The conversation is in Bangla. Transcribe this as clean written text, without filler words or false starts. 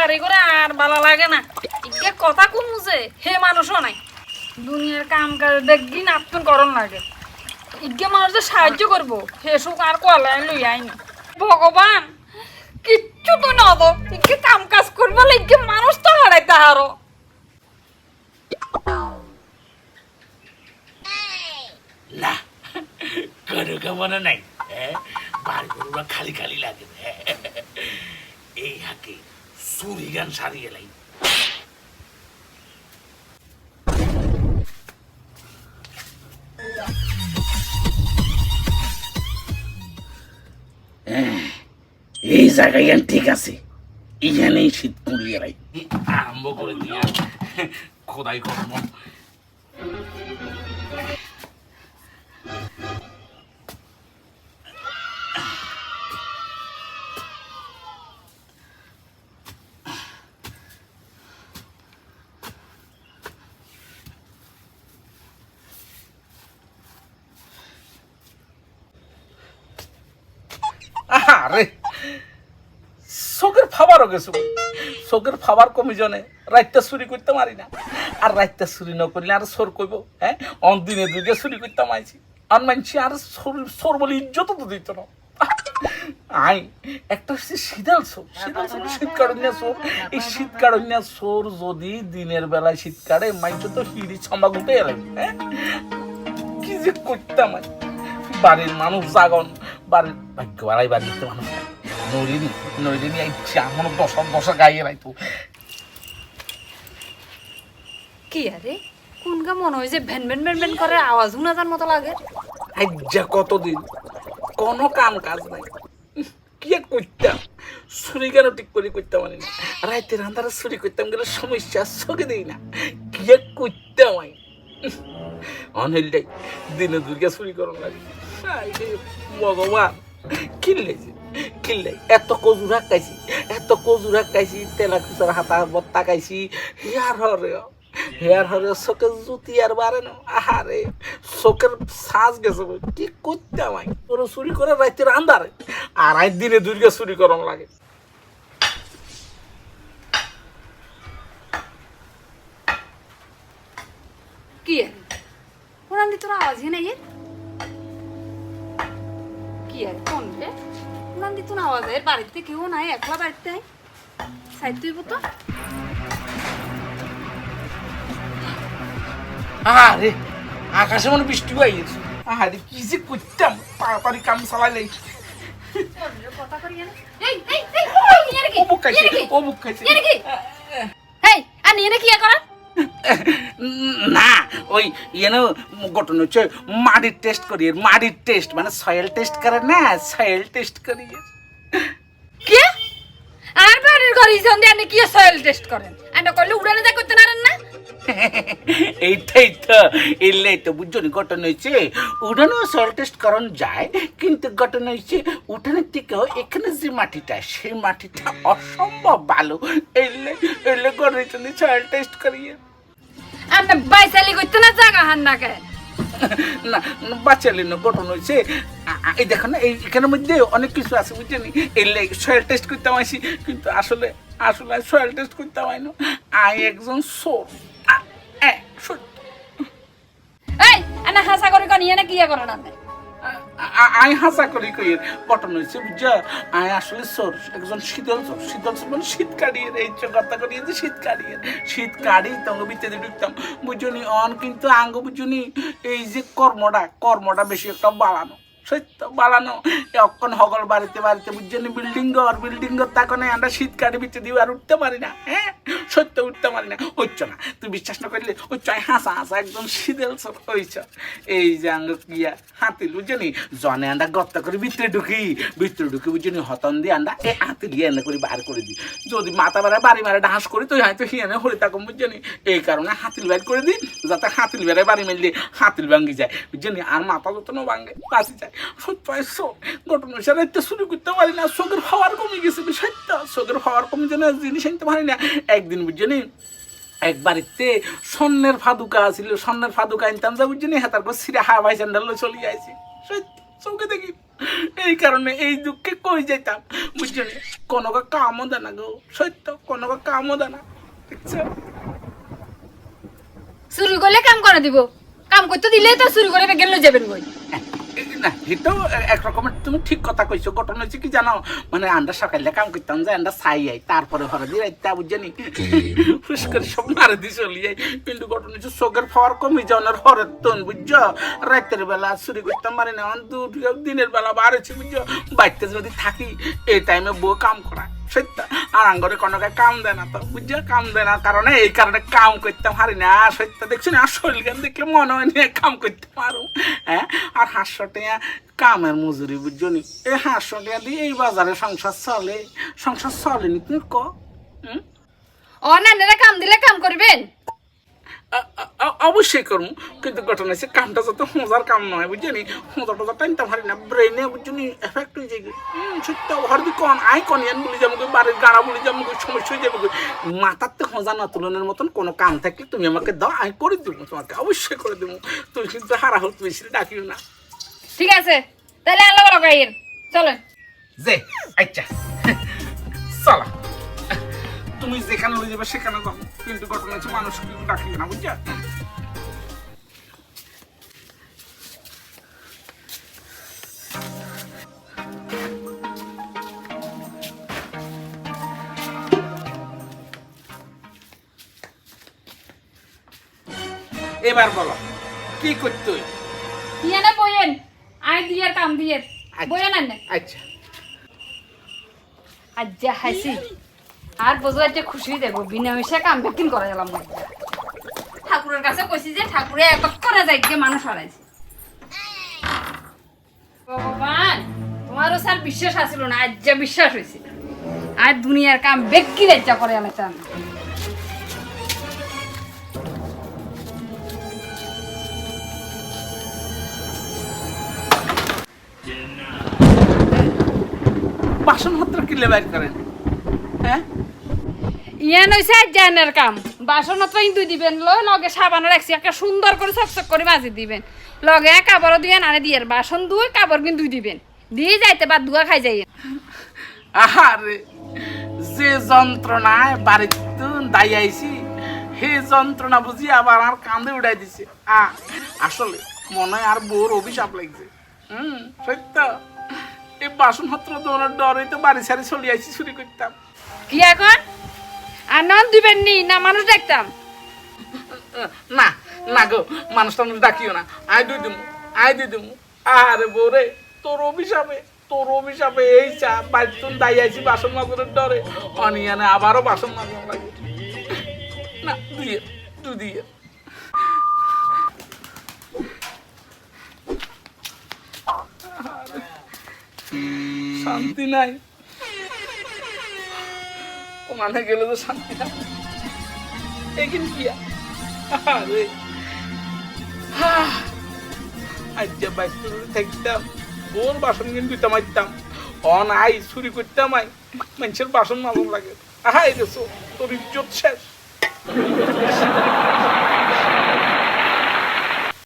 বাড়ি করে আর ভালো লাগে না ইকে কথা কম বুঝে হে মানুষও নাই দুনিয়ার কাম কাজ দেখবি নাতন করন লাগে ইকে মানুষদের সাহায্য করবো হে সুখ আর কোয়ালাই লই আইনি ভগবান কিচ্ছু তো না দো ইকে কাম কাজ করবো ইকে মানুষ তো হারাইতে হারো না কোনো কামনা নাই বাড়ি করবা খালি খালি লাগে এই হাকে সুরি গান সারিয়ে লাই এই জায়গায় ঠিক আছে এখানেই শীত পুড়িয়ে লাই আরম্ভ করে দিয়া খোদাই কর্ম আরে চোখের ফাবারও গেছো চোখের ফাবার কমি জনে রাইতটা চুরি করতে মারি না আর রাইতটা চুরি ন করলে আর চোর কইব অন দিনে দুইটা চুরি করতে মাইছি আর মানছি আর চোর বলে ইজ্জত তো দিত না আই একটা হচ্ছে শীতাল চোর শীত কাড়ন্যা চোর এই শীত কাড়ন্যা চোর যদি দিনের বেলায় শীত কাড়ে মাইছো তো হিড়ি ছম্বা গুটে এলাম কি যে করতাম বাড়ির মানুষ জাগন বাড়ির ভাগ্য বাড়াই বাড়িতে মানুষ নাই নইরিনি আইছি এমন দশা গাইয়ে রাইতো কি আরে কোন গা মনে হয় যে ভ্যান ভ্যান ভ্যান ভ্যান করে আওয়াজ শোনা মতো লাগে আজ্জা কতদিন কোনো কাম কাজ নাই কি করতাম চুরি কেন ঠিক করে করতাম মানে না রাইতে রান্ধারা চুরি করতাম গেলে সমস্যা চোখে দিই না কি করতাম আমি অনহিলটাই দিনে দুর্গা চুরি করুন লাগে ভগবান কিনলে এত কজুরা খাইছি তেলা খুচার হাতা বত্তা খাইছি হেয়ার হরে চোখের জুতি আর বারে না আহারে চোখের সাজ গেছে কি করতাম আমি তোর চুরি করে রাইতে আন্ধারে আর আই দিনে দুর্গা চুরি করম লাগে কি ওরান দি তোরা আওয়াজ নাই কি আর কোন রে ওরান দি তোর আওয়াজ এর বাড়িতে কেউ নাই একলা বাড়িতে আই সাইড তুই তো আরে আকাশে মনে বৃষ্টি হয়ে গেছে আরে কি যে করতাম তাড়াতাড়ি কাম চালাইলাই কথা করি এই এই ও বুক খাইছে এই আর নিয়ে কি করা না ওই ঘটনা হচ্ছে মাটির টেস্ট মানে সয়েল টেস্ট করে না সয়েল টেস্ট করি কি আর বাড়ির ঘরে সন্ধে আপনি কি সয়েল টেস্ট করেন আন্ডা কইলে উড়ানে যা করতে পারেন না এইটাই তো এলেই তো বুঝলি ঘটনা হয়েছে উঠানেও সয়েল টেস্ট করানো যায় কিন্তু ঘটনা হয়েছে উঠানের থেকেও এখানে যে মাটিটা সেই মাটিটা অসম্ভব ভালো এলে ঘরের জন্য সয়েল টেস্ট করিয়ে আপনি বাইসালি করতে না জায়গা হান না কেন না বাঁচালি না ঘটনা হয়েছে এই দেখো না এখানের মধ্যে অনেক কিছু আছে বুঝলি এলে সয়েল টেস্ট করতাম আসি কিন্তু আসলে সয়েল টেস্ট করতাম আইনো আই একজন সোর এই আনা হাসা করে নিয়ে না কি করেন আপনি আই হাসা করি কইয়ের ঘটনা হয়েছে বুঝা আই আসলে সোর একজন শীতল সোর মানে শীত কাটিয়ে এই কথা করিয়ে যে শীত কাটি তঙ্গ ভিতরে ঢুকতাম বুঝুনি অন কিন্তু আঙ্গ বুঝুনি এই যে কর্মটা বেশি একটা বাড়ানো সত্য বাড়ানো অক্ষণ হগল বাড়িতে বুঝছেন বিল্ডিং তখন আমরা শীত কাটি ভিতরে দিয়ে আর উঠতে পারি না সত্য উঠতে পারি না হচ্ছে না তুই বিশ্বাস না করলে হচ্ছে হাসা একদম শীতল হইছ এই যে আঙ্গ গিয়া হাতিল বুঝছেনি জনে আন্ডা গত্তা করে ভিতরে ঢুকি বুঝছেনি হতন দিয়ে আন্ডা এই হাতিল গিয়ে এনে করে বার করে দিই যদি মাথা বেড়ায় বাড়ি মারে ডাঁস করি তো হয়তো হিয়ানে হরে থাকুন বুঝছেনি এই কারণে হাতিল বের করে দিই যাতে হাতিল বেড়ায় বাড়ি মারলে হাতিল ভাঙ্গি যায় বুঝছেনি আর মাথা যত ভাঙ্গে বাঁচি যায় ঘটনা একটা শুরু করতে পারি না চোখের পাওয়ার কমে গেছে বিষয়টা চোখের পাওয়ার কমে যেন জিনিস আনতে পারি না একদিন বুঝছেনি এক বাড়িতে স্বর্ণের ফাদুকা আনতাম যা বুঝছেনি হ্যাঁ তারপর সিরে হা ভাই চ্যান্ডাল চলে যাইছি চোখে দেখি এই কারণে এই দুঃখে কই যেতাম বুঝছো নি? কোনো কামও দেয় না গো, সত্য কোনো কামও দেয় না, দেখছো? চুরি করলে কাম করে দিব, কাম করতে দিলে তো চুরি করে গেলে যাবেন কই? না এটাও একরকমের তুমি ঠিক কথা কইছো। ঘটনা হচ্ছে কি জানো, মানে আমরা সকালে কাম করতাম যে আমরা ছাই আই, তারপরে ঘরে দিয়ে রাইতা বুঝছেনি ফুস করে সব মারে দিয়ে চলি যাই। কিন্তু ঘটনা হচ্ছে চোখের পাওয়ার কমে যাওয়ার হরের তন বুঝছো, রাতের বেলা চুরি করতাম পারি না, দিনের বেলা বাড়েছি বুঝছো। বাড়িতে যদি থাকি এই টাইমে বউ কাম করা সত্য, আর আঙ্গরে কোনো কাম দেয় না তো বুঝছো, কাম দেয় না কারণে এই কারণে কাম করতে পারি না সত্য। দেখছো না, আর শরীর গান দেখলে মনে হয় নিয়ে কাম করতে পারো। হ্যাঁ, আর 500 টাকা কামের মজুরি বুঝছো নি, এই 500 টাকা দিয়ে এই বাজারে সংসার চলে? সংসার চলেনি তুমি ক? ও না কাম দিলে কাম করবেন? অবশ্যই করবো, কিন্তু ঘটনা হচ্ছে কামটা যত মজার কাম নয় বুঝছো নি, মজা টজা টাইমটা পারি না, ব্রেনে বুঝছো নি এফেক্ট হয়ে যায়। সত্য হরদি কন আই কনিয়ান বলি যাবো, বাড়ির গাড়া বলি যাবো, সমস্যা হয়ে যাবে। মাথার তো মজা না তুলনের মতন কোনো কাম থাকলে তুমি আমাকে দাও, আমি করে দেবো, তোমাকে অবশ্যই করে দেবো। তুমি কিন্তু হারা হোক বেশি ডাকিও না। ঠিক আছে, তাহলে আল্লাহ লাগাইয়েন, চলেন। যে আচ্ছা চলা, তুমি যেখানে লয়ে যাবে সেখানে যাবো, কিন্তু ঘটনা হচ্ছে মানুষ কিন্তু ডাকিও না বুঝছো। এবার বলো কি করতে হইব? ইয়া না বইয়েন, আই দিয়ে কাম দিয়ে বইয়েন না। আচ্ছা আজ্জা হাসি আর বোঝো আজকে খুশি দেবো, বিনা মিশে কাম বেকিন করা গেলাম। ঠাকুরের কাছে কইছি যে ঠাকুরে এক করে যাই গিয়ে মানুষ হারাইছে। ভগবান, তোমারও স্যার বিশ্বাস আসিল না, আজ্জা বিশ্বাস হয়েছে। আর দুনিয়ার কাম বেকিন আজ্জা করে আলাইতাম। বাসন পত্র কিনলে বাইর করেন? হ্যাঁ, ইয়া নইছে জানের কাম, বাসন দুই দিবেন, লগে সাবান রাখছি একটা সুন্দর করে চকচক করে মাজি দিবেন, লগে কাপড়ও দিয়ে আনে দিয়ে বাসন ধুয়ে কাপড় কিন্তু ধুই দিবেন, দিয়ে যাইতে বাদ ধুয়া খাই যাই। আহারে যে যন্ত্রণায় বাড়িতে দাই আইছি, সেই যন্ত্রণা বুঝি আবার আমার কান্দে উঠাই দিছে। আসলে মনে হয় আর বউর অভিশাপ লাগছে। সত্য, এই বাসন পত্র দৌড়ার ডরে তো বাড়ি সারি চলে আইছি, চুরি করতাম। কি এখন আর নন দিবেন নি না মানুষ দেখতাম? না না গো, মানুষ টানুষ ডাকিও না, আয় দুই দিমু, আয় দুই দিমু। আরে বউরে, তোর অভিশাপে এই চা বাড়িতে দাই আইছি বাসন মাজনের ডরে, অনিয়ানে আবারও বাসন মাজন লাগে না। তুই দিয়ে শান্তি নাই, ওখানে গেলে তো শান্তি নাই। এখানে কি আরে আজ্জা বাইতে থাকতাম, ওর বাসন কিন্তু মারতাম, অন আই চুরি করতাম, আই মানুষের বাসন মাজন লাগে। আহা এই তোর ইজ্জত শেষ।